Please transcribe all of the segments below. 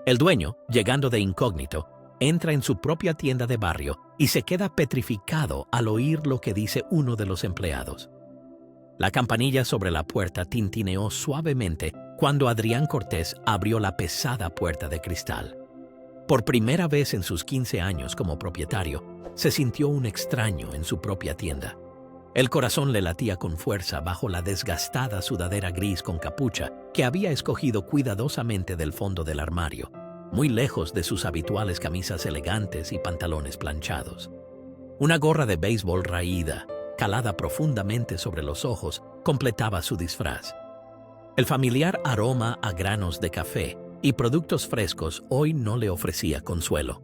El dueño, llegando de incógnito, entra en su propia tienda de barrio y se queda petrificado al oír lo que dice uno de los empleados. La campanilla sobre la puerta tintineó suavemente cuando Adrián Cortés abrió la pesada puerta de cristal. Por primera vez en sus 15 años como propietario, se sintió un extraño en su propia tienda. El corazón le latía con fuerza bajo la desgastada sudadera gris con capucha que había escogido cuidadosamente del fondo del armario, muy lejos de sus habituales camisas elegantes y pantalones planchados. Una gorra de béisbol raída, calada profundamente sobre los ojos, completaba su disfraz. El familiar aroma a granos de café y productos frescos hoy no le ofrecía consuelo.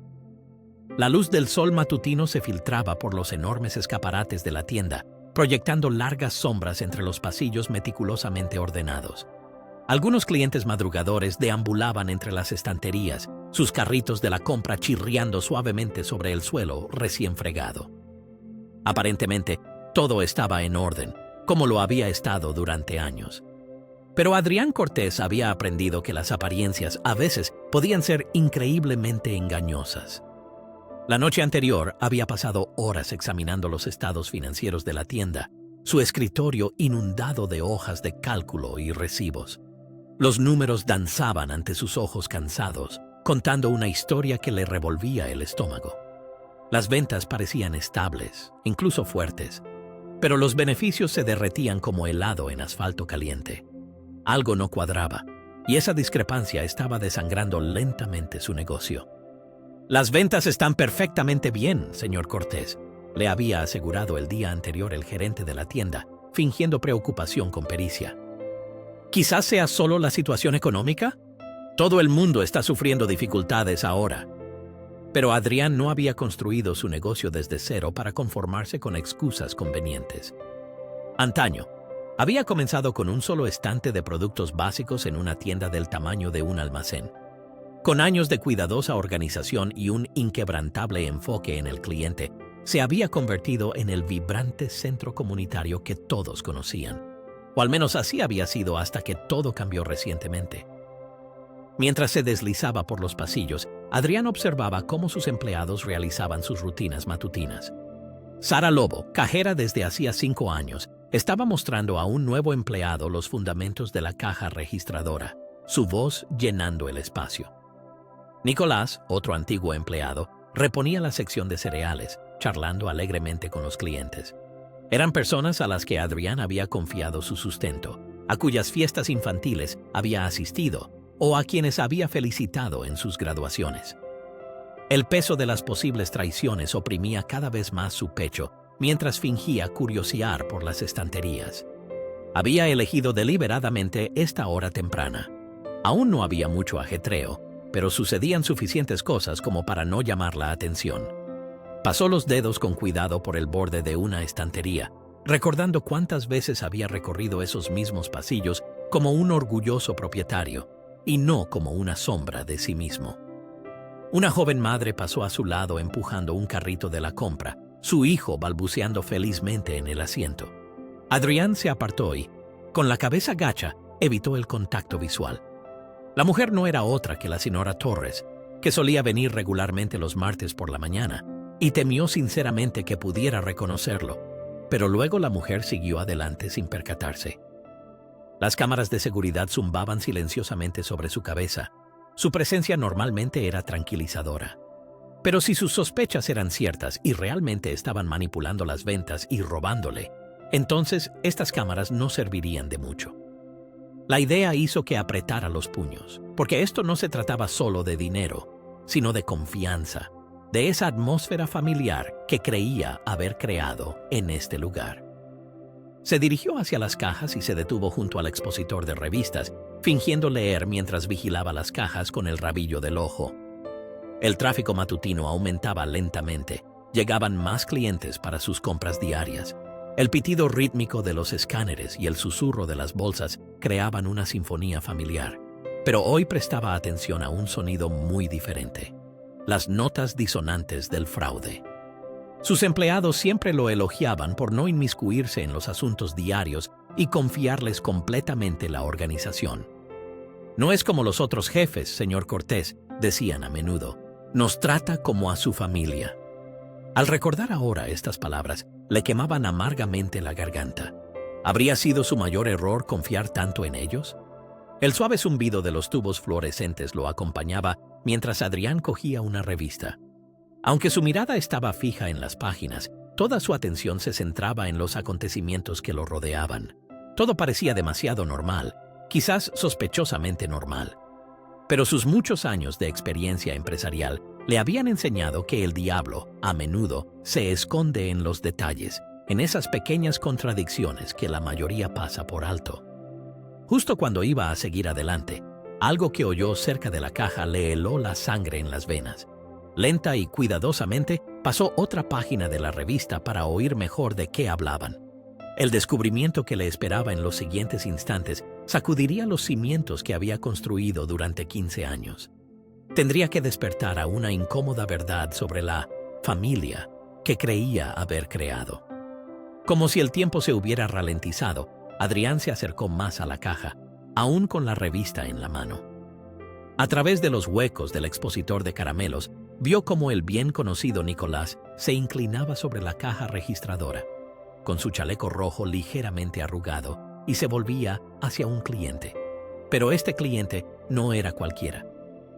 La luz del sol matutino se filtraba por los enormes escaparates de la tienda, proyectando largas sombras entre los pasillos meticulosamente ordenados. Algunos clientes madrugadores deambulaban entre las estanterías, sus carritos de la compra chirriando suavemente sobre el suelo recién fregado. Aparentemente, todo estaba en orden, como lo había estado durante años. Pero Adrián Cortés había aprendido que las apariencias a veces podían ser increíblemente engañosas. La noche anterior había pasado horas examinando los estados financieros de la tienda, su escritorio inundado de hojas de cálculo y recibos. Los números danzaban ante sus ojos cansados, contando una historia que le revolvía el estómago. Las ventas parecían estables, incluso fuertes, pero los beneficios se derretían como helado en asfalto caliente. Algo no cuadraba, y esa discrepancia estaba desangrando lentamente su negocio. «Las ventas están perfectamente bien, señor Cortés», le había asegurado el día anterior el gerente de la tienda, fingiendo preocupación con pericia. «Quizás sea solo la situación económica. Todo el mundo está sufriendo dificultades ahora». Pero Adrián no había construido su negocio desde cero para conformarse con excusas convenientes. Antaño, había comenzado con un solo estante de productos básicos en una tienda del tamaño de un almacén. Con años de cuidadosa organización y un inquebrantable enfoque en el cliente, se había convertido en el vibrante centro comunitario que todos conocían. O al menos así había sido hasta que todo cambió recientemente. Mientras se deslizaba por los pasillos, Adrián observaba cómo sus empleados realizaban sus rutinas matutinas. Sara Lobo, cajera desde hacía 5 años, estaba mostrando a un nuevo empleado los fundamentos de la caja registradora, su voz llenando el espacio. Nicolás, otro antiguo empleado, reponía la sección de cereales, charlando alegremente con los clientes. Eran personas a las que Adrián había confiado su sustento, a cuyas fiestas infantiles había asistido o a quienes había felicitado en sus graduaciones. El peso de las posibles traiciones oprimía cada vez más su pecho mientras fingía curiosear por las estanterías. Había elegido deliberadamente esta hora temprana. Aún no había mucho ajetreo, pero sucedían suficientes cosas como para no llamar la atención. Pasó los dedos con cuidado por el borde de una estantería, recordando cuántas veces había recorrido esos mismos pasillos como un orgulloso propietario, y no como una sombra de sí mismo. Una joven madre pasó a su lado empujando un carrito de la compra, su hijo balbuceando felizmente en el asiento. Adrián se apartó y, con la cabeza gacha, evitó el contacto visual. La mujer no era otra que la señora Torres, que solía venir regularmente los martes por la mañana, y temió sinceramente que pudiera reconocerlo, pero luego la mujer siguió adelante sin percatarse. Las cámaras de seguridad zumbaban silenciosamente sobre su cabeza. Su presencia normalmente era tranquilizadora. Pero si sus sospechas eran ciertas y realmente estaban manipulando las ventas y robándole, entonces estas cámaras no servirían de mucho. La idea hizo que apretara los puños, porque esto no se trataba solo de dinero, sino de confianza, de esa atmósfera familiar que creía haber creado en este lugar. Se dirigió hacia las cajas y se detuvo junto al expositor de revistas, fingiendo leer mientras vigilaba las cajas con el rabillo del ojo. El tráfico matutino aumentaba lentamente. Llegaban más clientes para sus compras diarias. El pitido rítmico de los escáneres y el susurro de las bolsas creaban una sinfonía familiar. Pero hoy prestaba atención a un sonido muy diferente: las notas disonantes del fraude. Sus empleados siempre lo elogiaban por no inmiscuirse en los asuntos diarios y confiarles completamente la organización. «No es como los otros jefes, señor Cortés», decían a menudo, nos trata como a su familia. Al recordar ahora estas palabras, le quemaban amargamente la garganta. ¿Habría sido su mayor error confiar tanto en ellos? El suave zumbido de los tubos fluorescentes lo acompañaba mientras Adrián cogía una revista. Aunque su mirada estaba fija en las páginas, toda su atención se centraba en los acontecimientos que lo rodeaban. Todo parecía demasiado normal, quizás sospechosamente normal. Pero sus muchos años de experiencia empresarial le habían enseñado que el diablo, a menudo, se esconde en los detalles, en esas pequeñas contradicciones que la mayoría pasa por alto. Justo cuando iba a seguir adelante, algo que oyó cerca de la caja le heló la sangre en las venas. Lenta y cuidadosamente pasó otra página de la revista para oír mejor de qué hablaban. El descubrimiento que le esperaba en los siguientes instantes sacudiría los cimientos que había construido durante 15 años. Tendría que despertar a una incómoda verdad sobre la familia que creía haber creado. Como si el tiempo se hubiera ralentizado, Adrián se acercó más a la caja, aún con la revista en la mano. A través de los huecos del expositor de caramelos, vio cómo el bien conocido Nicolás se inclinaba sobre la caja registradora, con su chaleco rojo ligeramente arrugado, y se volvía hacia un cliente. Pero este cliente no era cualquiera.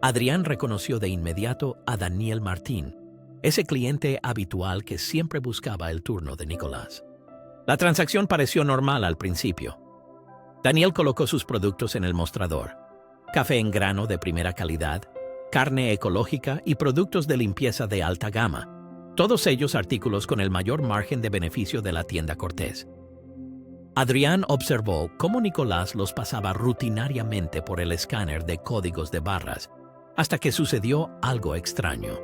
Adrián reconoció de inmediato a Daniel Martín, ese cliente habitual que siempre buscaba el turno de Nicolás. La transacción pareció normal al principio. Daniel colocó sus productos en el mostrador: café en grano de primera calidad, carne ecológica y productos de limpieza de alta gama, todos ellos artículos con el mayor margen de beneficio de la tienda Cortés. Adrián observó cómo Nicolás los pasaba rutinariamente por el escáner de códigos de barras, hasta que sucedió algo extraño.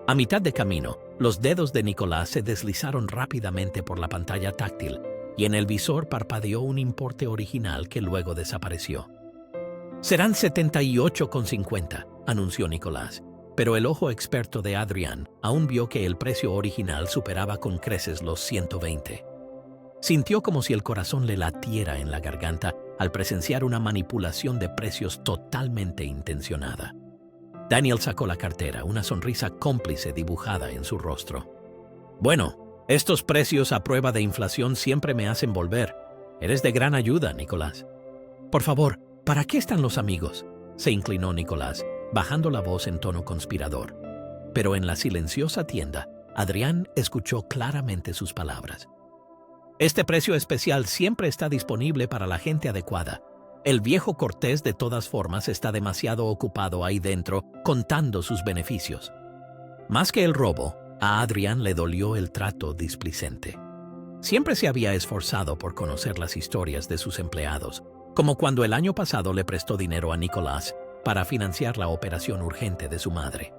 A mitad de camino, los dedos de Nicolás se deslizaron rápidamente por la pantalla táctil y en el visor parpadeó un importe original que luego desapareció. «Serán 78,50», anunció Nicolás, pero el ojo experto de Adrián aún vio que el precio original superaba con creces los 120. Sintió como si el corazón le latiera en la garganta al presenciar una manipulación de precios totalmente intencionada. Daniel sacó la cartera, una sonrisa cómplice dibujada en su rostro. «Bueno, estos precios a prueba de inflación siempre me hacen volver. Eres de gran ayuda, Nicolás». «Por favor, ¿para qué están los amigos?», se inclinó Nicolás, bajando la voz en tono conspirador. Pero en la silenciosa tienda, Adrián escuchó claramente sus palabras. «Este precio especial siempre está disponible para la gente adecuada. El viejo Cortés de todas formas está demasiado ocupado ahí dentro contando sus beneficios». Más que el robo, a Adrián le dolió el trato displicente. Siempre se había esforzado por conocer las historias de sus empleados, como cuando el año pasado le prestó dinero a Nicolás para financiar la operación urgente de su madre.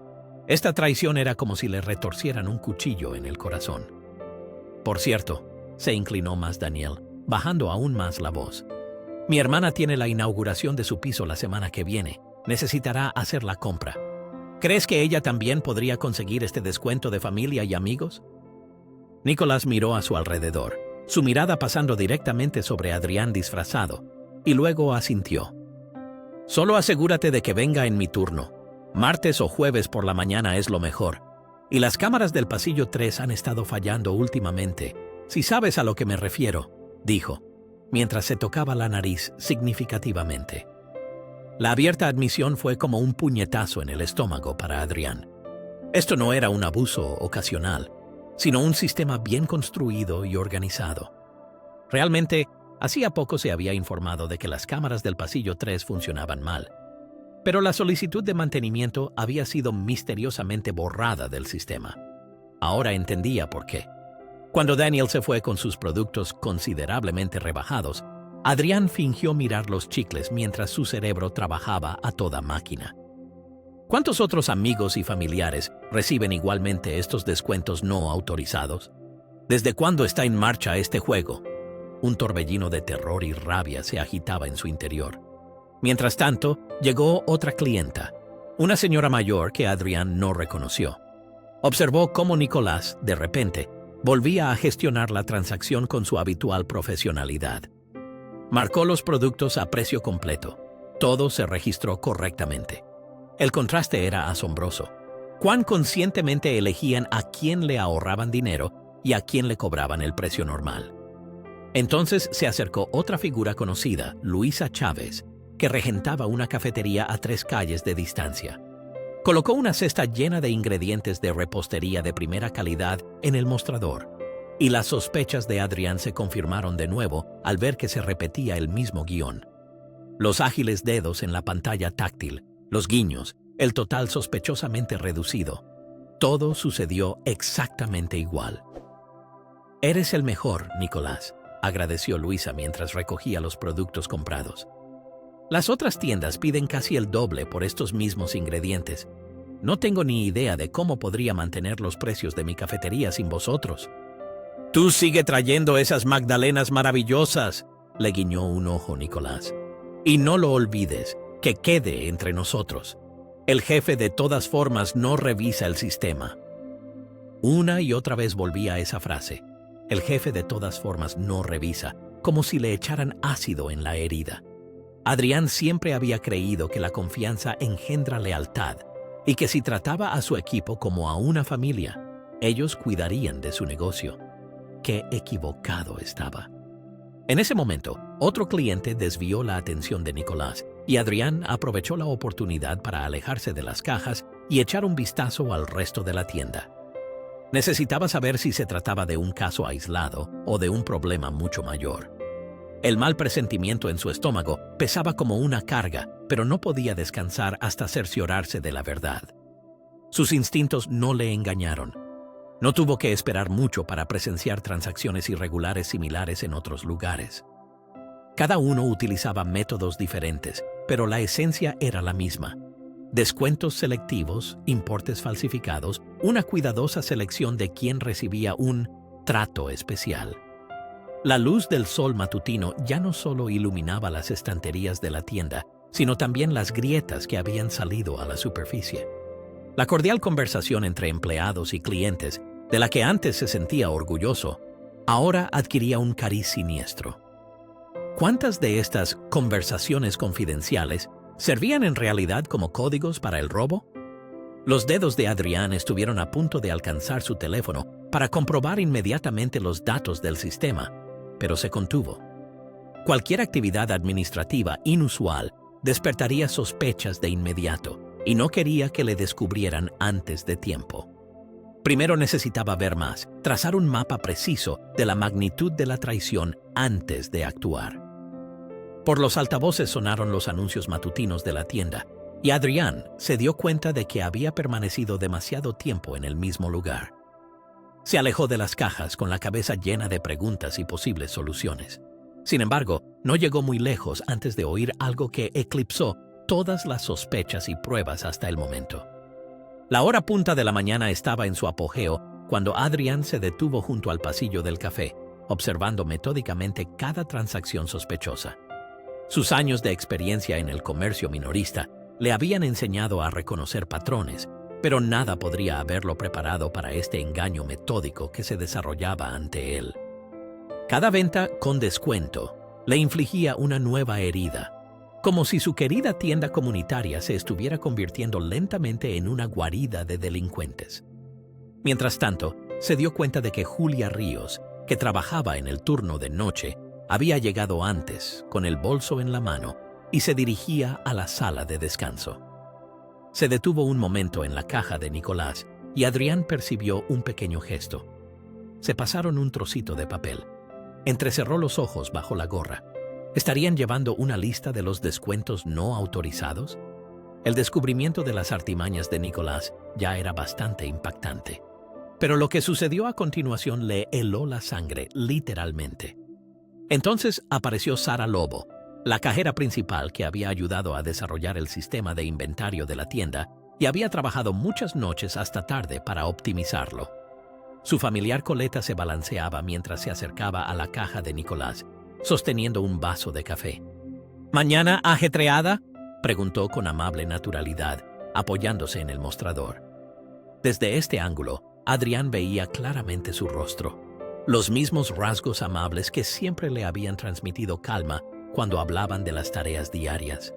Esta traición era como si le retorcieran un cuchillo en el corazón. «Por cierto», se inclinó más Daniel, bajando aún más la voz, «mi hermana tiene la inauguración de su piso la semana que viene. Necesitará hacer la compra. ¿Crees que ella también podría conseguir este descuento de familia y amigos?». Nicolás miró a su alrededor, su mirada pasando directamente sobre Adrián disfrazado, y luego asintió. «Solo asegúrate de que venga en mi turno. Martes o jueves por la mañana es lo mejor. Y las cámaras del pasillo 3 han estado fallando últimamente, si sabes a lo que me refiero», dijo, mientras se tocaba la nariz significativamente. La abierta admisión fue como un puñetazo en el estómago para Adrián. Esto no era un abuso ocasional, sino un sistema bien construido y organizado. Realmente, hacía poco se había informado de que las cámaras del pasillo 3 funcionaban mal, pero la solicitud de mantenimiento había sido misteriosamente borrada del sistema. Ahora entendía por qué. Cuando Daniel se fue con sus productos considerablemente rebajados, Adrián fingió mirar los chicles mientras su cerebro trabajaba a toda máquina. ¿Cuántos otros amigos y familiares reciben igualmente estos descuentos no autorizados? ¿Desde cuándo está en marcha este juego? Un torbellino de terror y rabia se agitaba en su interior. Mientras tanto, llegó otra clienta, una señora mayor que Adrián no reconoció. Observó cómo Nicolás, de repente, volvía a gestionar la transacción con su habitual profesionalidad. Marcó los productos a precio completo. Todo se registró correctamente. El contraste era asombroso. Cuán conscientemente elegían a quién le ahorraban dinero y a quién le cobraban el precio normal. Entonces se acercó otra figura conocida, Luisa Chávez, que regentaba una cafetería a 3 calles de distancia. Colocó una cesta llena de ingredientes de repostería de primera calidad en el mostrador, y las sospechas de Adrián se confirmaron de nuevo al ver que se repetía el mismo guión. Los ágiles dedos en la pantalla táctil, los guiños, el total sospechosamente reducido. Todo sucedió exactamente igual. «Eres el mejor, Nicolás», agradeció Luisa mientras recogía los productos comprados. «Las otras tiendas piden casi el doble por estos mismos ingredientes. No tengo ni idea de cómo podría mantener los precios de mi cafetería sin vosotros». «Tú sigue trayendo esas magdalenas maravillosas», le guiñó un ojo Nicolás. «Y no lo olvides, que quede entre nosotros. El jefe de todas formas no revisa el sistema». Una y otra vez volvía a esa frase. El jefe de todas formas no revisa, como si le echaran ácido en la herida. Adrián siempre había creído que la confianza engendra lealtad y que si trataba a su equipo como a una familia, ellos cuidarían de su negocio. Qué equivocado estaba. En ese momento, otro cliente desvió la atención de Nicolás y Adrián aprovechó la oportunidad para alejarse de las cajas y echar un vistazo al resto de la tienda. Necesitaba saber si se trataba de un caso aislado o de un problema mucho mayor. El mal presentimiento en su estómago pesaba como una carga, pero no podía descansar hasta cerciorarse de la verdad. Sus instintos no le engañaron. No tuvo que esperar mucho para presenciar transacciones irregulares similares en otros lugares. Cada uno utilizaba métodos diferentes, pero la esencia era la misma. Descuentos selectivos, importes falsificados, una cuidadosa selección de quién recibía un trato especial. La luz del sol matutino ya no solo iluminaba las estanterías de la tienda, sino también las grietas que habían salido a la superficie. La cordial conversación entre empleados y clientes, de la que antes se sentía orgulloso, ahora adquiría un cariz siniestro. ¿Cuántas de estas conversaciones confidenciales servían en realidad como códigos para el robo? Los dedos de Adrián estuvieron a punto de alcanzar su teléfono para comprobar inmediatamente los datos del sistema, pero se contuvo. Cualquier actividad administrativa inusual despertaría sospechas de inmediato y no quería que le descubrieran antes de tiempo. Primero necesitaba ver más, trazar un mapa preciso de la magnitud de la traición antes de actuar. Por los altavoces sonaron los anuncios matutinos de la tienda, y Adrián se dio cuenta de que había permanecido demasiado tiempo en el mismo lugar. Se alejó de las cajas con la cabeza llena de preguntas y posibles soluciones. Sin embargo, no llegó muy lejos antes de oír algo que eclipsó todas las sospechas y pruebas hasta el momento. La hora punta de la mañana estaba en su apogeo cuando Adrián se detuvo junto al pasillo del café, observando metódicamente cada transacción sospechosa. Sus años de experiencia en el comercio minorista le habían enseñado a reconocer patrones, pero nada podría haberlo preparado para este engaño metódico que se desarrollaba ante él. Cada venta con descuento le infligía una nueva herida, como si su querida tienda comunitaria se estuviera convirtiendo lentamente en una guarida de delincuentes. Mientras tanto, se dio cuenta de que Julia Ríos, que trabajaba en el turno de noche, había llegado antes, con el bolso en la mano, y se dirigía a la sala de descanso. Se detuvo un momento en la caja de Nicolás y Adrián percibió un pequeño gesto. Se pasaron un trocito de papel. Entrecerró los ojos bajo la gorra. ¿Estarían llevando una lista de los descuentos no autorizados? El descubrimiento de las artimañas de Nicolás ya era bastante impactante. Pero lo que sucedió a continuación le heló la sangre, literalmente. Entonces apareció Sara Lobo, la cajera principal que había ayudado a desarrollar el sistema de inventario de la tienda y había trabajado muchas noches hasta tarde para optimizarlo. Su familiar coleta se balanceaba mientras se acercaba a la caja de Nicolás, sosteniendo un vaso de café. ¿Mañana ajetreada?, preguntó con amable naturalidad, apoyándose en el mostrador. Desde este ángulo, Adrián veía claramente su rostro, los mismos rasgos amables que siempre le habían transmitido calma cuando hablaban de las tareas diarias.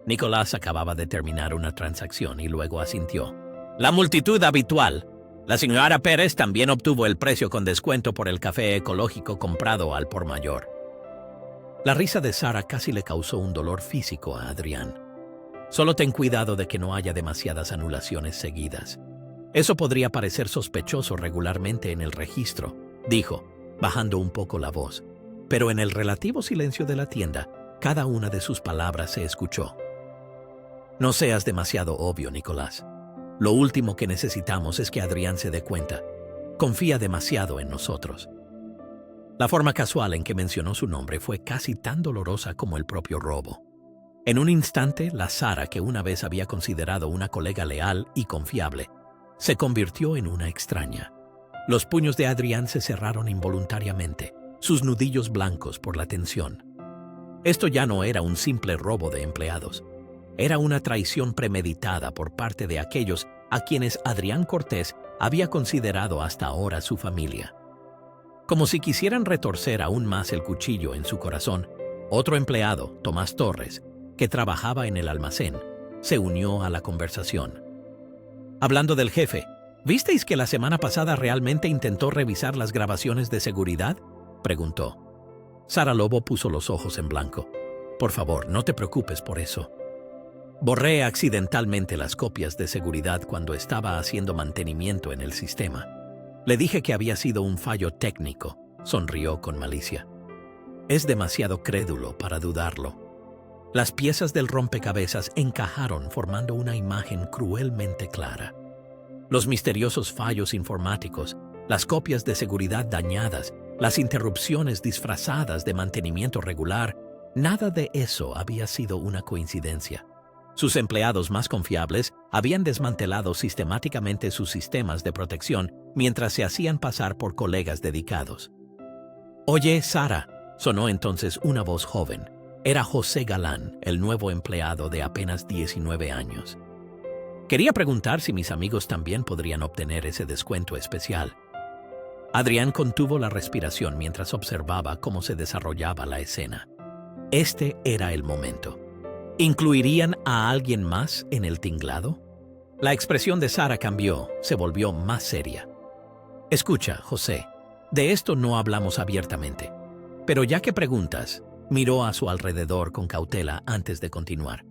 Nicolás acababa de terminar una transacción y luego asintió. La multitud habitual. La señora Pérez también obtuvo el precio con descuento por el café ecológico comprado al por mayor. La risa de Sara casi le causó un dolor físico a Adrián. Solo ten cuidado de que no haya demasiadas anulaciones seguidas. Eso podría parecer sospechoso regularmente en el registro, dijo, bajando un poco la voz. Pero en el relativo silencio de la tienda, cada una de sus palabras se escuchó. No seas demasiado obvio, Nicolás. Lo último que necesitamos es que Adrián se dé cuenta. Confía demasiado en nosotros. La forma casual en que mencionó su nombre fue casi tan dolorosa como el propio robo. En un instante, la Sara que una vez había considerado una colega leal y confiable, se convirtió en una extraña. Los puños de Adrián se cerraron involuntariamente, sus nudillos blancos por la tensión. Esto ya no era un simple robo de empleados. Era una traición premeditada por parte de aquellos a quienes Adrián Cortés había considerado hasta ahora su familia. Como si quisieran retorcer aún más el cuchillo en su corazón, otro empleado, Tomás Torres, que trabajaba en el almacén, se unió a la conversación. Hablando del jefe, ¿visteis que la semana pasada realmente intentó revisar las grabaciones de seguridad?, preguntó. Sara Lobo puso los ojos en blanco. Por favor, no te preocupes por eso. Borré accidentalmente las copias de seguridad cuando estaba haciendo mantenimiento en el sistema. Le dije que había sido un fallo técnico. Sonrió con malicia. Es demasiado crédulo para dudarlo. Las piezas del rompecabezas encajaron formando una imagen cruelmente clara. Los misteriosos fallos informáticos, las copias de seguridad dañadas, las interrupciones disfrazadas de mantenimiento regular, nada de eso había sido una coincidencia. Sus empleados más confiables habían desmantelado sistemáticamente sus sistemas de protección mientras se hacían pasar por colegas dedicados. «Oye, Sara», sonó entonces una voz joven. Era José Galán, el nuevo empleado de apenas 19 años. Quería preguntar si mis amigos también podrían obtener ese descuento especial. Adrián contuvo la respiración mientras observaba cómo se desarrollaba la escena. Este era el momento. ¿Incluirían a alguien más en el tinglado? La expresión de Sara cambió, se volvió más seria. Escucha, José, de esto no hablamos abiertamente. Pero ya que preguntas, miró a su alrededor con cautela antes de continuar.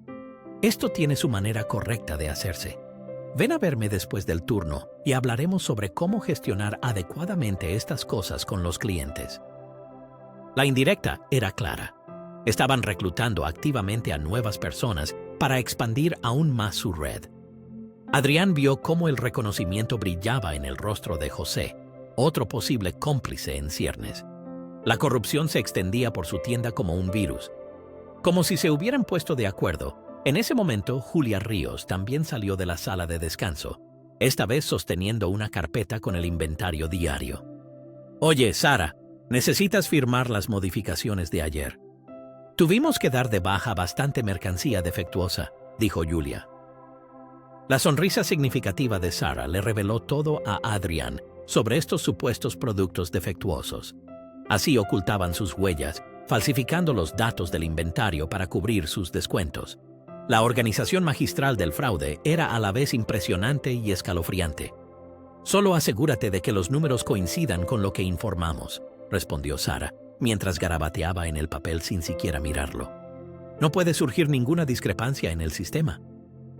Esto tiene su manera correcta de hacerse. Ven a verme después del turno y hablaremos sobre cómo gestionar adecuadamente estas cosas con los clientes. La indirecta era clara. Estaban reclutando activamente a nuevas personas para expandir aún más su red. Adrián vio cómo el reconocimiento brillaba en el rostro de José, otro posible cómplice en ciernes. La corrupción se extendía por su tienda como un virus. Como si se hubieran puesto de acuerdo, en ese momento Julia Ríos también salió de la sala de descanso, esta vez sosteniendo una carpeta con el inventario diario. «Oye, Sara, necesitas firmar las modificaciones de ayer. Tuvimos que dar de baja bastante mercancía defectuosa», dijo Julia. La sonrisa significativa de Sara le reveló todo a Adrián sobre estos supuestos productos defectuosos. Así ocultaban sus huellas, falsificando los datos del inventario para cubrir sus descuentos. La organización magistral del fraude era a la vez impresionante y escalofriante. «Solo asegúrate de que los números coincidan con lo que informamos», respondió Sara, mientras garabateaba en el papel sin siquiera mirarlo. «No puede surgir ninguna discrepancia en el sistema».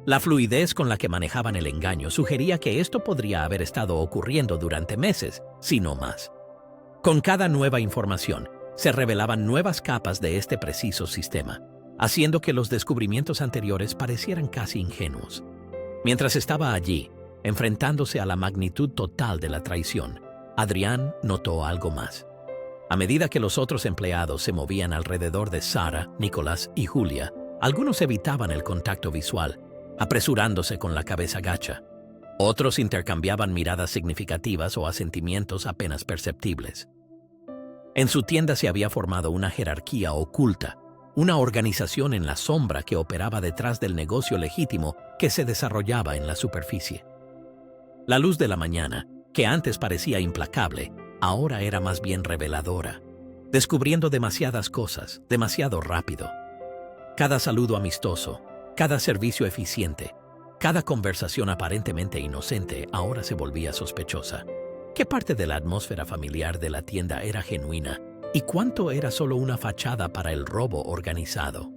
La fluidez con la que manejaban el engaño sugería que esto podría haber estado ocurriendo durante meses, si no más. Con cada nueva información, se revelaban nuevas capas de este preciso sistema, haciendo que los descubrimientos anteriores parecieran casi ingenuos. Mientras estaba allí, enfrentándose a la magnitud total de la traición, Adrián notó algo más. A medida que los otros empleados se movían alrededor de Sara, Nicolás y Julia, algunos evitaban el contacto visual, apresurándose con la cabeza gacha. Otros intercambiaban miradas significativas o asentimientos apenas perceptibles. En su tienda se había formado una jerarquía oculta, una organización en la sombra que operaba detrás del negocio legítimo que se desarrollaba en la superficie. La luz de la mañana, que antes parecía implacable, ahora era más bien reveladora, descubriendo demasiadas cosas, demasiado rápido. Cada saludo amistoso, Cada servicio eficiente, cada conversación aparentemente inocente ahora se volvía sospechosa. ¿Qué parte de la atmósfera familiar de la tienda era genuina y cuánto era solo una fachada para el robo organizado?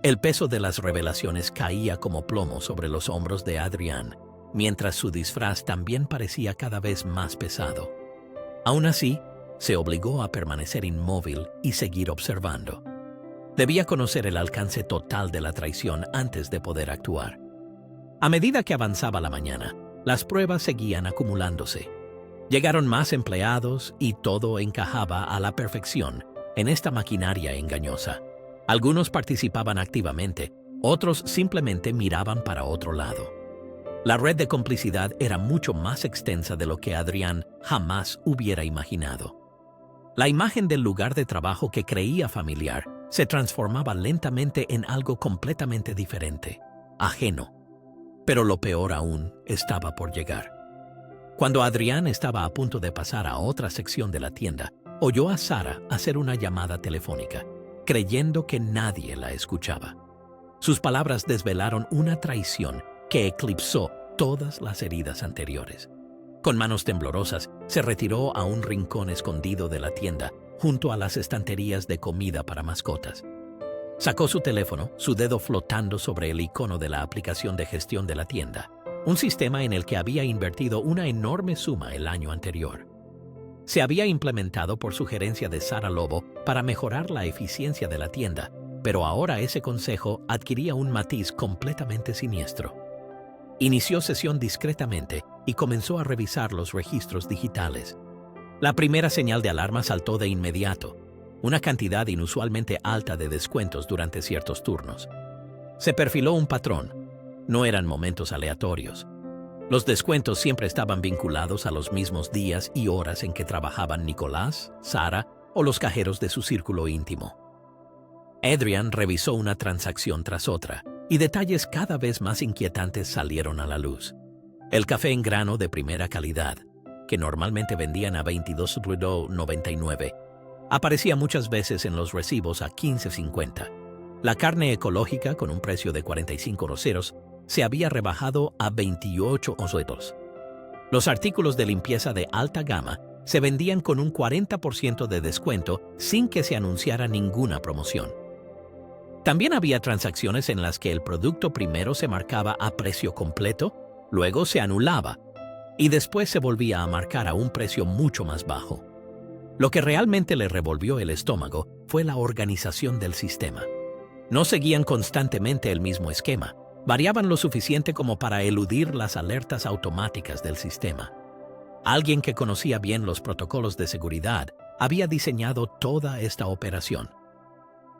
El peso de las revelaciones caía como plomo sobre los hombros de Adrián, mientras su disfraz también parecía cada vez más pesado. Aún así, se obligó a permanecer inmóvil y seguir observando. Debía conocer el alcance total de la traición antes de poder actuar. A medida que avanzaba la mañana, las pruebas seguían acumulándose. Llegaron más empleados y todo encajaba a la perfección en esta maquinaria engañosa. Algunos participaban activamente, otros simplemente miraban para otro lado. La red de complicidad era mucho más extensa de lo que Adrián jamás hubiera imaginado. La imagen del lugar de trabajo que creía familiar se transformaba lentamente en algo completamente diferente, ajeno. Pero lo peor aún estaba por llegar. Cuando Adrián estaba a punto de pasar a otra sección de la tienda, oyó a Sara hacer una llamada telefónica, creyendo que nadie la escuchaba. Sus palabras desvelaron una traición que eclipsó todas las heridas anteriores. Con manos temblorosas, se retiró a un rincón escondido de la tienda, junto a las estanterías de comida para mascotas. Sacó su teléfono, su dedo flotando sobre el icono de la aplicación de gestión de la tienda, un sistema en el que había invertido una enorme suma el año anterior. Se había implementado por sugerencia de Sara Lobo para mejorar la eficiencia de la tienda, pero ahora ese consejo adquiría un matiz completamente siniestro. Inició sesión discretamente y comenzó a revisar los registros digitales. La primera señal de alarma saltó de inmediato, una cantidad inusualmente alta de descuentos durante ciertos turnos. Se perfiló un patrón. No eran momentos aleatorios. Los descuentos siempre estaban vinculados a los mismos días y horas en que trabajaban Nicolás, Sara o los cajeros de su círculo íntimo. Adrián revisó una transacción tras otra, y detalles cada vez más inquietantes salieron a la luz. El café en grano de primera calidad, que normalmente vendían a $22.99, aparecía muchas veces en los recibos a $15.50. La carne ecológica, con un precio de 45 ceros, se había rebajado a 28 ceros. Los artículos de limpieza de alta gama se vendían con un 40% de descuento sin que se anunciara ninguna promoción. También había transacciones en las que el producto primero se marcaba a precio completo, luego se anulaba y después se volvía a marcar a un precio mucho más bajo. Lo que realmente le revolvió el estómago fue la organización del sistema. No seguían constantemente el mismo esquema, variaban lo suficiente como para eludir las alertas automáticas del sistema. Alguien que conocía bien los protocolos de seguridad había diseñado toda esta operación.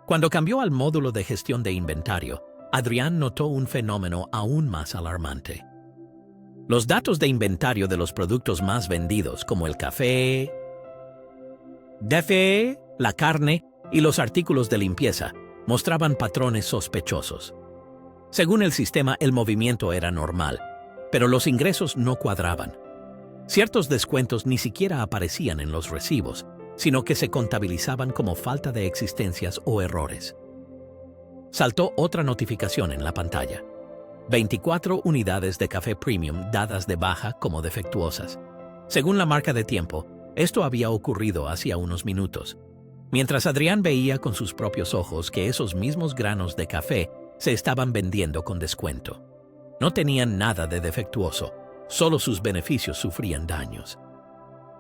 Cuando cambió al módulo de gestión de inventario, Adrián notó un fenómeno aún más alarmante. Los datos de inventario de los productos más vendidos, como el café, la carne y los artículos de limpieza, mostraban patrones sospechosos. Según el sistema, el movimiento era normal, pero los ingresos no cuadraban. Ciertos descuentos ni siquiera aparecían en los recibos, sino que se contabilizaban como falta de existencias o errores. Saltó otra notificación en la pantalla. 24 unidades de café premium dadas de baja como defectuosas. Según la marca de tiempo, esto había ocurrido hacía unos minutos. Mientras Adrián veía con sus propios ojos que esos mismos granos de café se estaban vendiendo con descuento. No tenían nada de defectuoso, solo sus beneficios sufrían daños.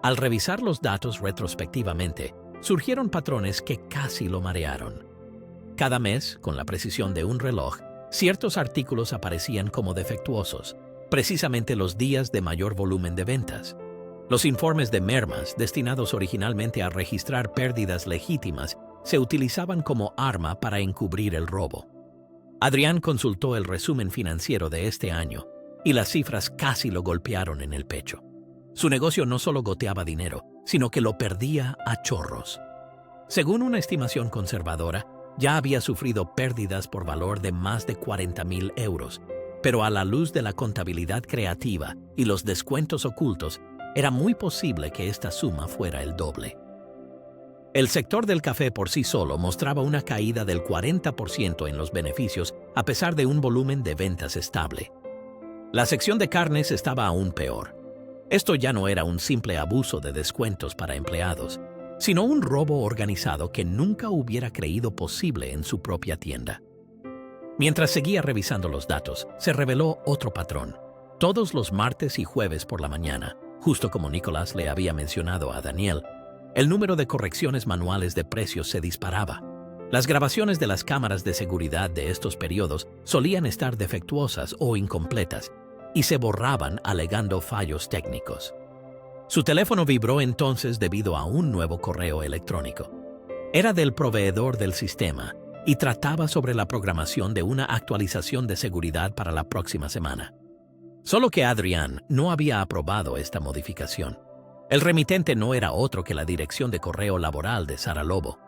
Al revisar los datos retrospectivamente, surgieron patrones que casi lo marearon. Cada mes, con la precisión de un reloj, ciertos artículos aparecían como defectuosos, precisamente los días de mayor volumen de ventas. Los informes de mermas, destinados originalmente a registrar pérdidas legítimas, se utilizaban como arma para encubrir el robo. Adrián consultó el resumen financiero de este año, y las cifras casi lo golpearon en el pecho. Su negocio no solo goteaba dinero, sino que lo perdía a chorros. Según una estimación conservadora, ya había sufrido pérdidas por valor de más de 40.000 euros, pero a la luz de la contabilidad creativa y los descuentos ocultos, era muy posible que esta suma fuera el doble. El sector del café por sí solo mostraba una caída del 40% en los beneficios a pesar de un volumen de ventas estable. La sección de carnes estaba aún peor. Esto ya no era un simple abuso de descuentos para empleados, sino un robo organizado que nunca hubiera creído posible en su propia tienda. Mientras seguía revisando los datos, se reveló otro patrón. Todos los martes y jueves por la mañana, justo como Nicolás le había mencionado a Daniel, el número de correcciones manuales de precios se disparaba. Las grabaciones de las cámaras de seguridad de estos periodos solían estar defectuosas o incompletas y se borraban alegando fallos técnicos. Su teléfono vibró entonces debido a un nuevo correo electrónico. Era del proveedor del sistema y trataba sobre la programación de una actualización de seguridad para la próxima semana. Solo que Adrián no había aprobado esta modificación. El remitente no era otro que la dirección de correo laboral de Sara Lobo.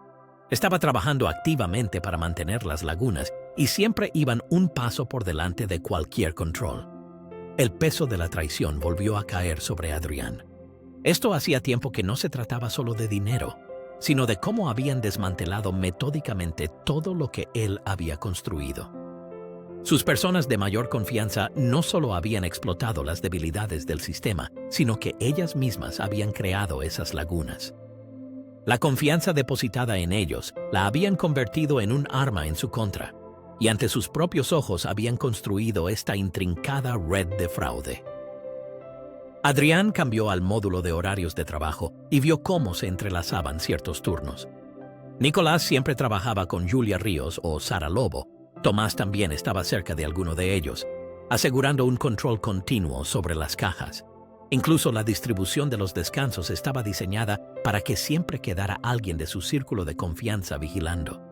Estaba trabajando activamente para mantener las lagunas y siempre iban un paso por delante de cualquier control. El peso de la traición volvió a caer sobre Adrián. Esto hacía tiempo que no se trataba solo de dinero, sino de cómo habían desmantelado metódicamente todo lo que él había construido. Sus personas de mayor confianza no solo habían explotado las debilidades del sistema, sino que ellas mismas habían creado esas lagunas. La confianza depositada en ellos la habían convertido en un arma en su contra, y ante sus propios ojos habían construido esta intrincada red de fraude. Adrián cambió al módulo de horarios de trabajo y vio cómo se entrelazaban ciertos turnos. Nicolás siempre trabajaba con Julia Ríos o Sara Lobo. Tomás también estaba cerca de alguno de ellos, asegurando un control continuo sobre las cajas. Incluso la distribución de los descansos estaba diseñada para que siempre quedara alguien de su círculo de confianza vigilando.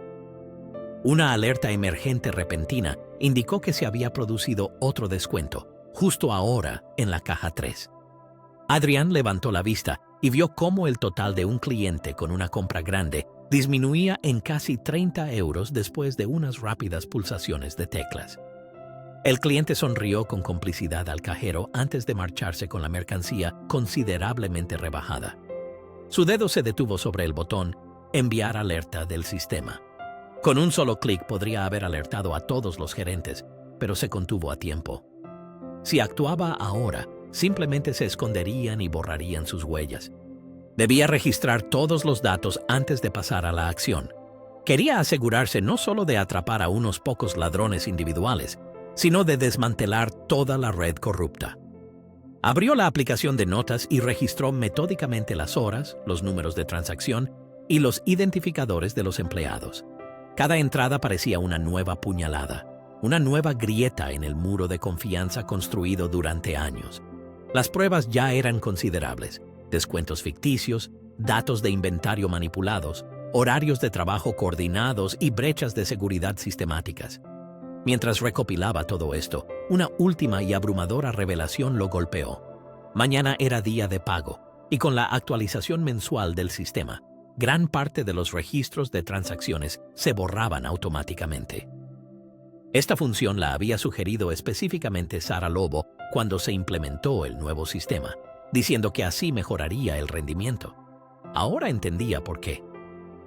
Una alerta emergente repentina indicó que se había producido otro descuento, justo ahora en la caja 3. Adrián levantó la vista y vio cómo el total de un cliente con una compra grande disminuía en casi 30 euros después de unas rápidas pulsaciones de teclas. El cliente sonrió con complicidad al cajero antes de marcharse con la mercancía considerablemente rebajada. Su dedo se detuvo sobre el botón «Enviar alerta del sistema». Con un solo clic podría haber alertado a todos los gerentes, pero se contuvo a tiempo. Si actuaba ahora, simplemente se esconderían y borrarían sus huellas. Debía registrar todos los datos antes de pasar a la acción. Quería asegurarse no solo de atrapar a unos pocos ladrones individuales, sino de desmantelar toda la red corrupta. Abrió la aplicación de notas y registró metódicamente las horas, los números de transacción y los identificadores de los empleados. Cada entrada parecía una nueva puñalada, una nueva grieta en el muro de confianza construido durante años. Las pruebas ya eran considerables. Descuentos ficticios, datos de inventario manipulados, horarios de trabajo coordinados y brechas de seguridad sistemáticas. Mientras recopilaba todo esto, una última y abrumadora revelación lo golpeó. Mañana era día de pago, y con la actualización mensual del sistema, gran parte de los registros de transacciones se borraban automáticamente. Esta función la había sugerido específicamente Sara Lobo cuando se implementó el nuevo sistema, diciendo que así mejoraría el rendimiento. Ahora entendía por qué.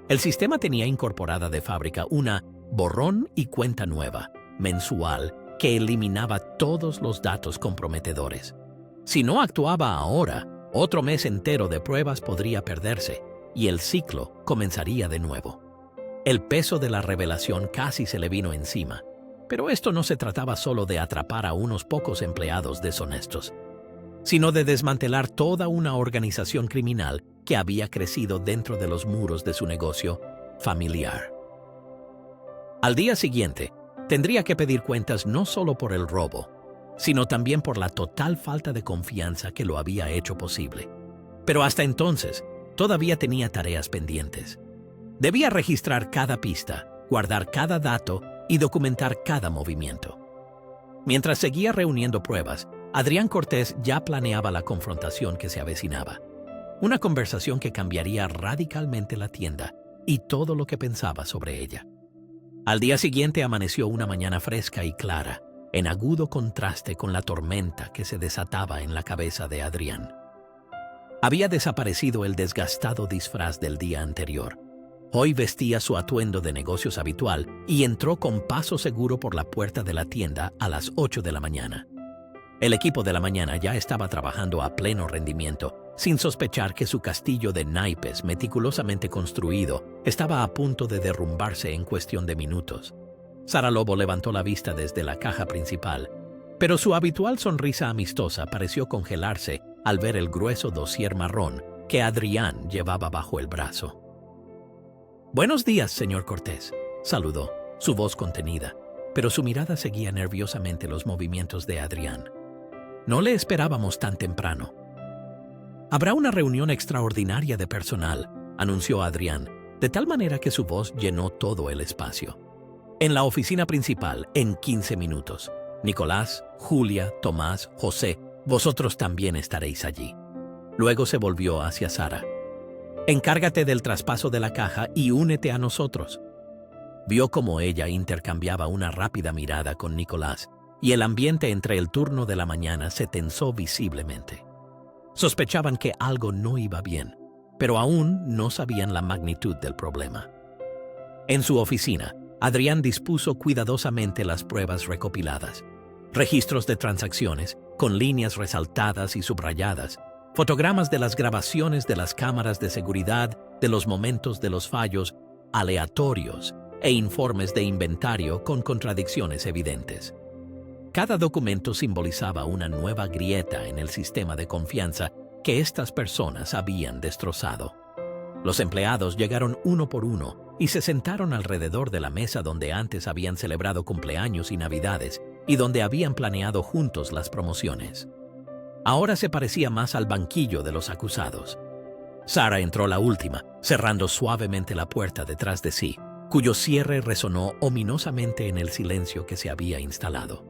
El sistema tenía incorporada de fábrica una borrón y cuenta nueva, mensual, que eliminaba todos los datos comprometedores. Si no actuaba ahora, otro mes entero de pruebas podría perderse, y el ciclo comenzaría de nuevo. El peso de la revelación casi se le vino encima, pero esto no se trataba solo de atrapar a unos pocos empleados deshonestos, sino de desmantelar toda una organización criminal que había crecido dentro de los muros de su negocio familiar. Al día siguiente, tendría que pedir cuentas no solo por el robo, sino también por la total falta de confianza que lo había hecho posible. Pero hasta entonces, todavía tenía tareas pendientes. Debía registrar cada pista, guardar cada dato y documentar cada movimiento. Mientras seguía reuniendo pruebas, Adrián Cortés ya planeaba la confrontación que se avecinaba. Una conversación que cambiaría radicalmente la tienda y todo lo que pensaba sobre ella. Al día siguiente amaneció una mañana fresca y clara, en agudo contraste con la tormenta que se desataba en la cabeza de Adrián. Había desaparecido el desgastado disfraz del día anterior. Hoy vestía su atuendo de negocios habitual y entró con paso seguro por la puerta de la tienda a las 8 de la mañana. El equipo de la mañana ya estaba trabajando a pleno rendimiento, sin sospechar que su castillo de naipes meticulosamente construido estaba a punto de derrumbarse en cuestión de minutos. Sara Lobo levantó la vista desde la caja principal, pero su habitual sonrisa amistosa pareció congelarse al ver el grueso dossier marrón que Adrián llevaba bajo el brazo. «Buenos días, señor Cortés», saludó, su voz contenida, pero su mirada seguía nerviosamente los movimientos de Adrián. «No le esperábamos tan temprano». «Habrá una reunión extraordinaria de personal», anunció Adrián, de tal manera que su voz llenó todo el espacio. «En la oficina principal, en 15 minutos. Nicolás, Julia, Tomás, José, vosotros también estaréis allí». Luego se volvió hacia Sara. «Encárgate del traspaso de la caja y únete a nosotros». Vio cómo ella intercambiaba una rápida mirada con Nicolás, y el ambiente entre el turno de la mañana se tensó visiblemente. Sospechaban que algo no iba bien, pero aún no sabían la magnitud del problema. En su oficina, Adrián dispuso cuidadosamente las pruebas recopiladas. Registros de transacciones, con líneas resaltadas y subrayadas, fotogramas de las grabaciones de las cámaras de seguridad, de los momentos de los fallos aleatorios e informes de inventario con contradicciones evidentes. Cada documento simbolizaba una nueva grieta en el sistema de confianza que estas personas habían destrozado. Los empleados llegaron uno por uno y se sentaron alrededor de la mesa donde antes habían celebrado cumpleaños y navidades y donde habían planeado juntos las promociones. Ahora se parecía más al banquillo de los acusados. Sara entró la última, cerrando suavemente la puerta detrás de sí, cuyo cierre resonó ominosamente en el silencio que se había instalado.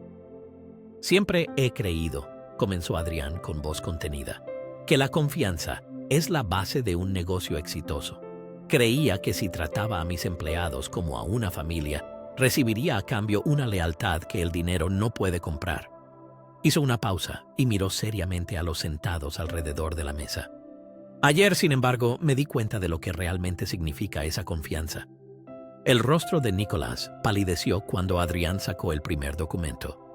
«Siempre he creído», comenzó Adrián con voz contenida, «que la confianza es la base de un negocio exitoso. Creía que si trataba a mis empleados como a una familia, recibiría a cambio una lealtad que el dinero no puede comprar». Hizo una pausa y miró seriamente a los sentados alrededor de la mesa. «Ayer, sin embargo, me di cuenta de lo que realmente significa esa confianza». El rostro de Nicolás palideció cuando Adrián sacó el primer documento.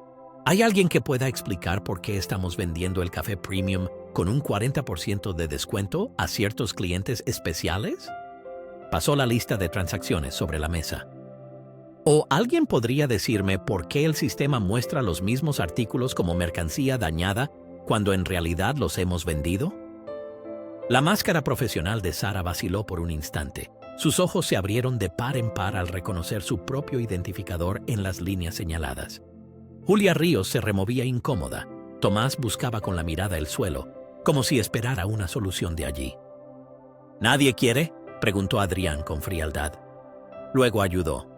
«¿Hay alguien que pueda explicar por qué estamos vendiendo el café premium con un 40% de descuento a ciertos clientes especiales?» Pasó la lista de transacciones sobre la mesa. «¿O alguien podría decirme por qué el sistema muestra los mismos artículos como mercancía dañada cuando en realidad los hemos vendido?» La máscara profesional de Sara vaciló por un instante. Sus ojos se abrieron de par en par al reconocer su propio identificador en las líneas señaladas. Julia Ríos se removía incómoda. Tomás buscaba con la mirada el suelo, como si esperara una solución de allí. «¿Nadie quiere?», preguntó Adrián con frialdad. Luego ayudó.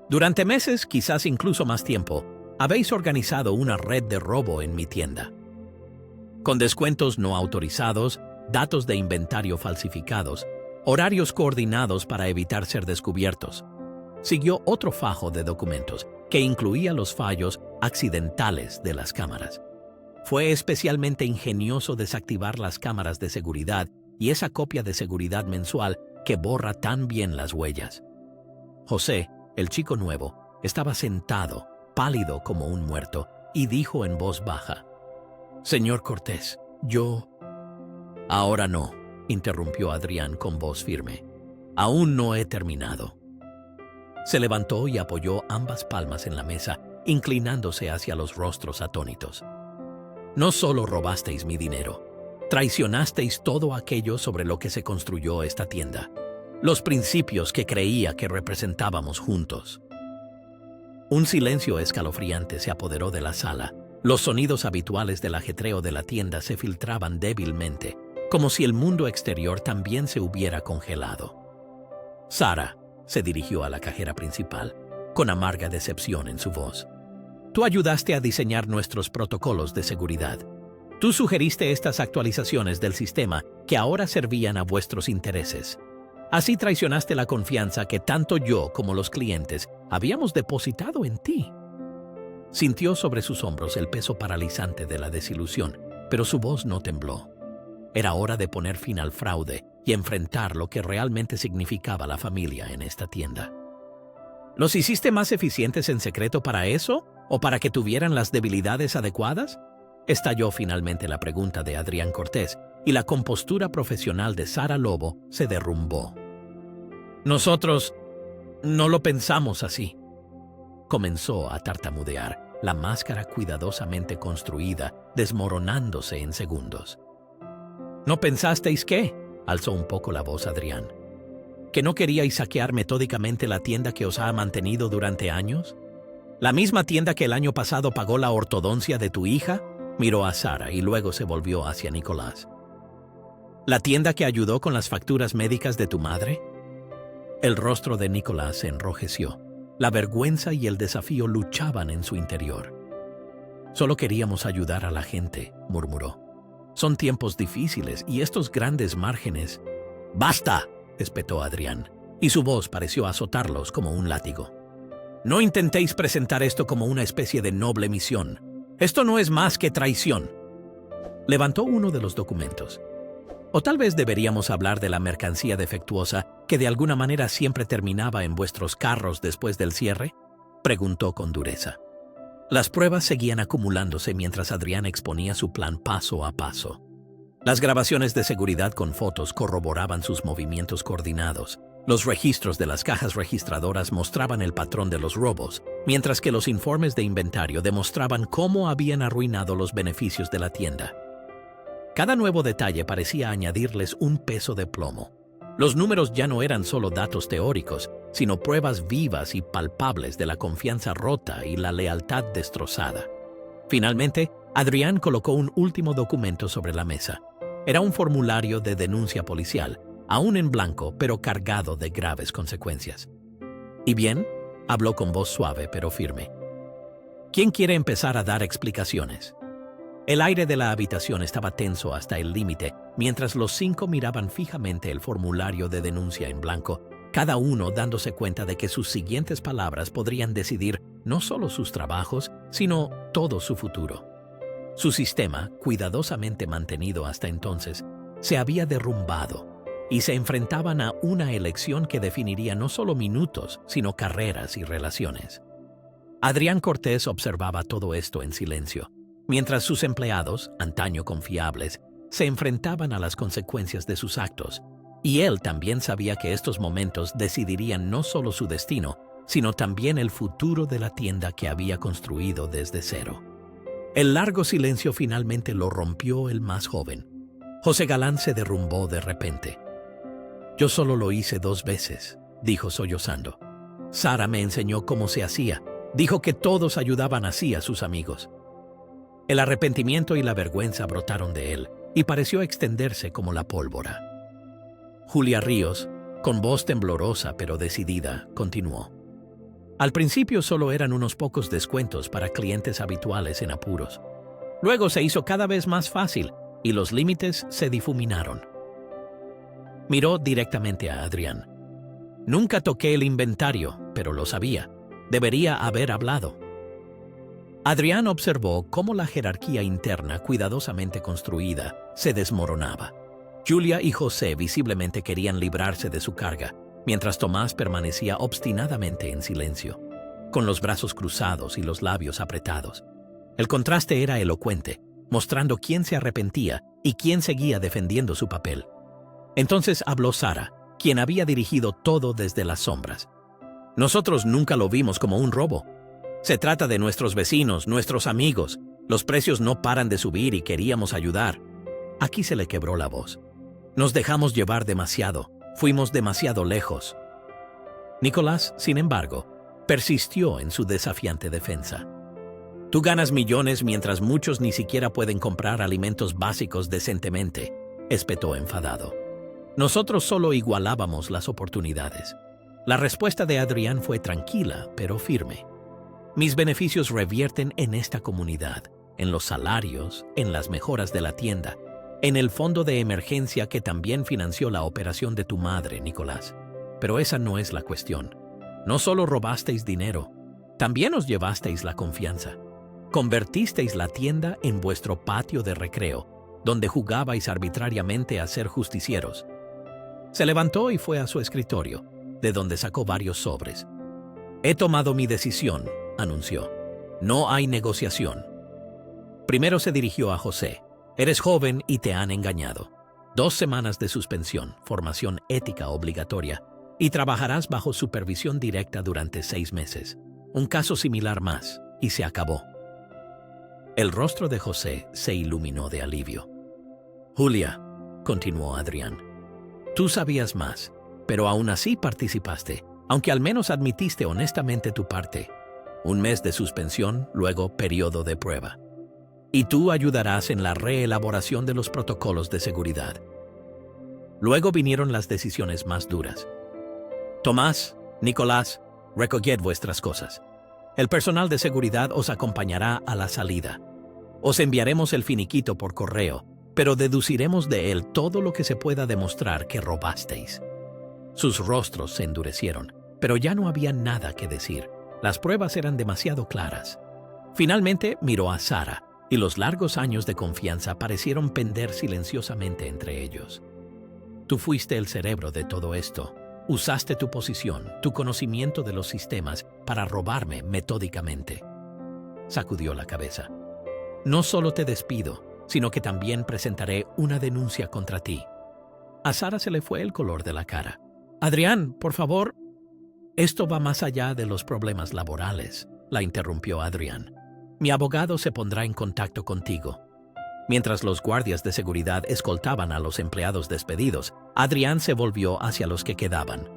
«Durante meses, quizás incluso más tiempo, habéis organizado una red de robo en mi tienda. Con descuentos no autorizados, datos de inventario falsificados, horarios coordinados para evitar ser descubiertos». Siguió otro fajo de documentos que incluía los fallos accidentales de las cámaras. Fue especialmente ingenioso desactivar las cámaras de seguridad y esa copia de seguridad mensual que borra tan bien las huellas. José, el chico nuevo, estaba sentado, pálido como un muerto, y dijo en voz baja: «Señor Cortés, yo...» «Ahora no», interrumpió Adrián con voz firme. «Aún no he terminado». Se levantó y apoyó ambas palmas en la mesa, inclinándose hacia los rostros atónitos. «No solo robasteis mi dinero, traicionasteis todo aquello sobre lo que se construyó esta tienda, los principios que creía que representábamos juntos». Un silencio escalofriante se apoderó de la sala. Los sonidos habituales del ajetreo de la tienda se filtraban débilmente, como si el mundo exterior también se hubiera congelado. «Sara», se dirigió a la cajera principal, con amarga decepción en su voz. «Tú ayudaste a diseñar nuestros protocolos de seguridad. Tú sugeriste estas actualizaciones del sistema que ahora servían a vuestros intereses. Así traicionaste la confianza que tanto yo como los clientes habíamos depositado en ti». Sintió sobre sus hombros el peso paralizante de la desilusión, pero su voz no tembló. Era hora de poner fin al fraude y enfrentar lo que realmente significaba la familia en esta tienda. ¿Los hiciste más eficientes en secreto para eso o para que tuvieran las debilidades adecuadas? Estalló finalmente la pregunta de Adrián Cortés y la compostura profesional de Sara Lobo se derrumbó. Nosotros no lo pensamos así. Comenzó a tartamudear, la máscara cuidadosamente construida, desmoronándose en segundos. ¿No pensasteis qué? Alzó un poco la voz Adrián. ¿Que no queríais saquear metódicamente la tienda que os ha mantenido durante años? ¿La misma tienda que el año pasado pagó la ortodoncia de tu hija? Miró a Sara y luego se volvió hacia Nicolás. ¿La tienda que ayudó con las facturas médicas de tu madre? El rostro de Nicolás se enrojeció. La vergüenza y el desafío luchaban en su interior. Solo queríamos ayudar a la gente, murmuró. Son tiempos difíciles y estos grandes márgenes... ¡Basta!, espetó Adrián, y su voz pareció azotarlos como un látigo. No intentéis presentar esto como una especie de noble misión. Esto no es más que traición. Levantó uno de los documentos. ¿O tal vez deberíamos hablar de la mercancía defectuosa que de alguna manera siempre terminaba en vuestros carros después del cierre? Preguntó con dureza. Las pruebas seguían acumulándose mientras Adrián exponía su plan paso a paso. Las grabaciones de seguridad con fotos corroboraban sus movimientos coordinados. Los registros de las cajas registradoras mostraban el patrón de los robos, mientras que los informes de inventario demostraban cómo habían arruinado los beneficios de la tienda. Cada nuevo detalle parecía añadirles un peso de plomo. Los números ya no eran solo datos teóricos, sino pruebas vivas y palpables de la confianza rota y la lealtad destrozada. Finalmente, Adrián colocó un último documento sobre la mesa. Era un formulario de denuncia policial, aún en blanco, pero cargado de graves consecuencias. ¿Y bien?, habló con voz suave pero firme. ¿Quién quiere empezar a dar explicaciones? El aire de la habitación estaba tenso hasta el límite, mientras los 5 miraban fijamente el formulario de denuncia en blanco, cada uno dándose cuenta de que sus siguientes palabras podrían decidir no solo sus trabajos, sino todo su futuro. Su sistema, cuidadosamente mantenido hasta entonces, se había derrumbado y se enfrentaban a una elección que definiría no solo minutos, sino carreras y relaciones. Adrián Cortés observaba todo esto en silencio, mientras sus empleados, antaño confiables, se enfrentaban a las consecuencias de sus actos, y él también sabía que estos momentos decidirían no solo su destino, sino también el futuro de la tienda que había construido desde cero. El largo silencio finalmente lo rompió el más joven. José Galán se derrumbó de repente. «Yo solo lo hice 2 veces», dijo sollozando. «Sara me enseñó cómo se hacía. Dijo que todos ayudaban así a sus amigos». El arrepentimiento y la vergüenza brotaron de él y pareció extenderse como la pólvora. Julia Ríos, con voz temblorosa pero decidida, continuó. Al principio solo eran unos pocos descuentos para clientes habituales en apuros. Luego se hizo cada vez más fácil y los límites se difuminaron. Miró directamente a Adrián. Nunca toqué el inventario, pero lo sabía. Debería haber hablado. Adrián observó cómo la jerarquía interna cuidadosamente construida se desmoronaba. Julia y José visiblemente querían librarse de su carga, mientras Tomás permanecía obstinadamente en silencio, con los brazos cruzados y los labios apretados. El contraste era elocuente, mostrando quién se arrepentía y quién seguía defendiendo su papel. Entonces habló Sara, quien había dirigido todo desde las sombras. Nosotros nunca lo vimos como un robo. Se trata de nuestros vecinos, nuestros amigos. Los precios no paran de subir y queríamos ayudar. Aquí se le quebró la voz. Nos dejamos llevar demasiado. Fuimos demasiado lejos. Nicolás, sin embargo, persistió en su desafiante defensa. Tú ganas millones mientras muchos ni siquiera pueden comprar alimentos básicos decentemente, espetó enfadado. Nosotros solo igualábamos las oportunidades. La respuesta de Adrián fue tranquila, pero firme. Mis beneficios revierten en esta comunidad, en los salarios, en las mejoras de la tienda, en el fondo de emergencia que también financió la operación de tu madre, Nicolás. Pero esa no es la cuestión. No solo robasteis dinero, también os llevasteis la confianza. Convertisteis la tienda en vuestro patio de recreo donde jugabais arbitrariamente a ser justicieros. Se levantó y fue a su escritorio, de donde sacó varios sobres. «He tomado mi decisión», anunció. «No hay negociación». Primero se dirigió a José. «Eres joven y te han engañado. 2 semanas de suspensión, formación ética obligatoria, y trabajarás bajo supervisión directa durante 6 meses. Un caso similar más, y se acabó». El rostro de José se iluminó de alivio. «Julia», continuó Adrián, «tú sabías más, pero aún así participaste, aunque al menos admitiste honestamente tu parte. 1 mes de suspensión, luego periodo de prueba. Y tú ayudarás en la reelaboración de los protocolos de seguridad». Luego vinieron las decisiones más duras. «Tomás, Nicolás, recoged vuestras cosas. El personal de seguridad os acompañará a la salida. Os enviaremos el finiquito por correo, pero deduciremos de él todo lo que se pueda demostrar que robasteis». Sus rostros se endurecieron, pero ya no había nada que decir. Las pruebas eran demasiado claras. Finalmente miró a Sara, y los largos años de confianza parecieron pender silenciosamente entre ellos. «Tú fuiste el cerebro de todo esto. Usaste tu posición, tu conocimiento de los sistemas para robarme metódicamente». Sacudió la cabeza. «No solo te despido, sino que también presentaré una denuncia contra ti». A Sara se le fue el color de la cara. «Adrián, por favor». «Esto va más allá de los problemas laborales», la interrumpió Adrián. «Mi abogado se pondrá en contacto contigo». Mientras los guardias de seguridad escoltaban a los empleados despedidos, Adrián se volvió hacia los que quedaban.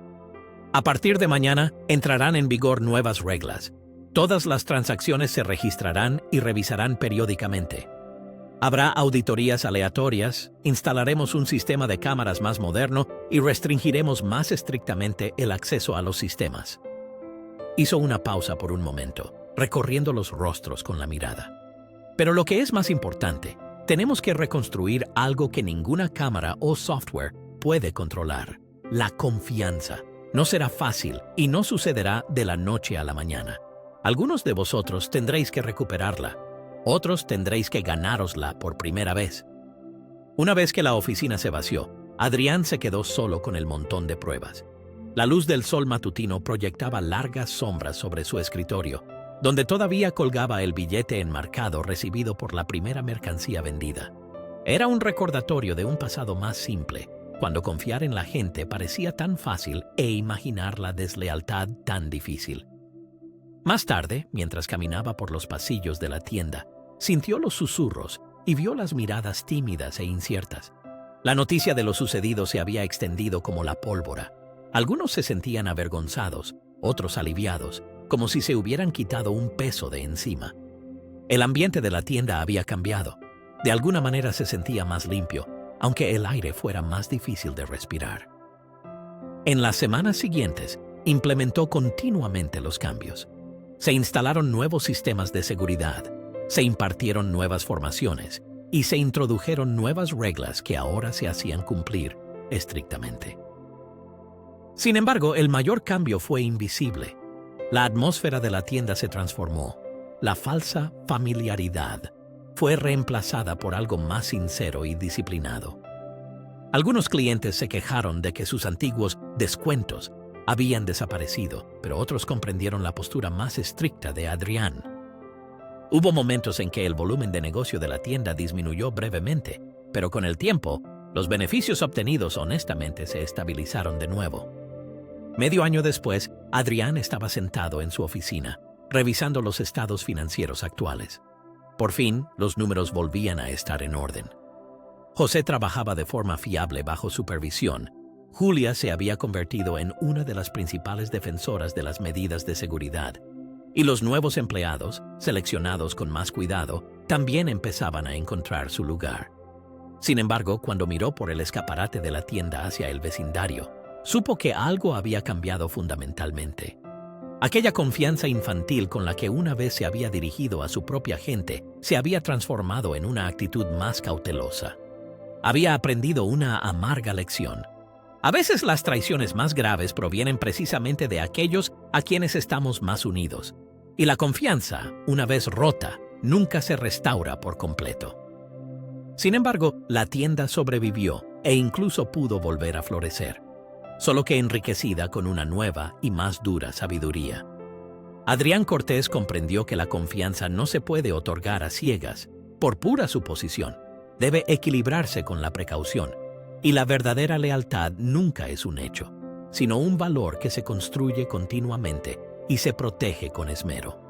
«A partir de mañana entrarán en vigor nuevas reglas. Todas las transacciones se registrarán y revisarán periódicamente. Habrá auditorías aleatorias, instalaremos un sistema de cámaras más moderno y restringiremos más estrictamente el acceso a los sistemas». Hizo una pausa por un momento, recorriendo los rostros con la mirada. «Pero lo que es más importante, tenemos que reconstruir algo que ninguna cámara o software puede controlar: la confianza. No será fácil y no sucederá de la noche a la mañana. Algunos de vosotros tendréis que recuperarla, otros tendréis que ganárosla por primera vez». Una vez que la oficina se vació, Adrián se quedó solo con el montón de pruebas. La luz del sol matutino proyectaba largas sombras sobre su escritorio, donde todavía colgaba el billete enmarcado recibido por la primera mercancía vendida. Era un recordatorio de un pasado más simple, cuando confiar en la gente parecía tan fácil e imaginar la deslealtad tan difícil. Más tarde, mientras caminaba por los pasillos de la tienda, sintió los susurros y vio las miradas tímidas e inciertas. La noticia de lo sucedido se había extendido como la pólvora. Algunos se sentían avergonzados, otros aliviados, como si se hubieran quitado un peso de encima. El ambiente de la tienda había cambiado. De alguna manera se sentía más limpio, aunque el aire fuera más difícil de respirar. En las semanas siguientes, implementó continuamente los cambios. Se instalaron nuevos sistemas de seguridad, se impartieron nuevas formaciones y se introdujeron nuevas reglas que ahora se hacían cumplir estrictamente. Sin embargo, el mayor cambio fue invisible. La atmósfera de la tienda se transformó. La falsa familiaridad fue reemplazada por algo más sincero y disciplinado. Algunos clientes se quejaron de que sus antiguos descuentos habían desaparecido, pero otros comprendieron la postura más estricta de Adrián. Hubo momentos en que el volumen de negocio de la tienda disminuyó brevemente, pero con el tiempo, los beneficios obtenidos honestamente se estabilizaron de nuevo. Medio año después, Adrián estaba sentado en su oficina, revisando los estados financieros actuales. Por fin, los números volvían a estar en orden. José trabajaba de forma fiable bajo supervisión. Julia se había convertido en una de las principales defensoras de las medidas de seguridad, y los nuevos empleados, seleccionados con más cuidado, también empezaban a encontrar su lugar. Sin embargo, cuando miró por el escaparate de la tienda hacia el vecindario, supo que algo había cambiado fundamentalmente. Aquella confianza infantil con la que una vez se había dirigido a su propia gente se había transformado en una actitud más cautelosa. Había aprendido una amarga lección. A veces las traiciones más graves provienen precisamente de aquellos a quienes estamos más unidos. Y la confianza, una vez rota, nunca se restaura por completo. Sin embargo, la tienda sobrevivió e incluso pudo volver a florecer, solo que enriquecida con una nueva y más dura sabiduría. Adrián Cortés comprendió que la confianza no se puede otorgar a ciegas, por pura suposición. Debe equilibrarse con la precaución, y la verdadera lealtad nunca es un hecho, sino un valor que se construye continuamente y se protege con esmero.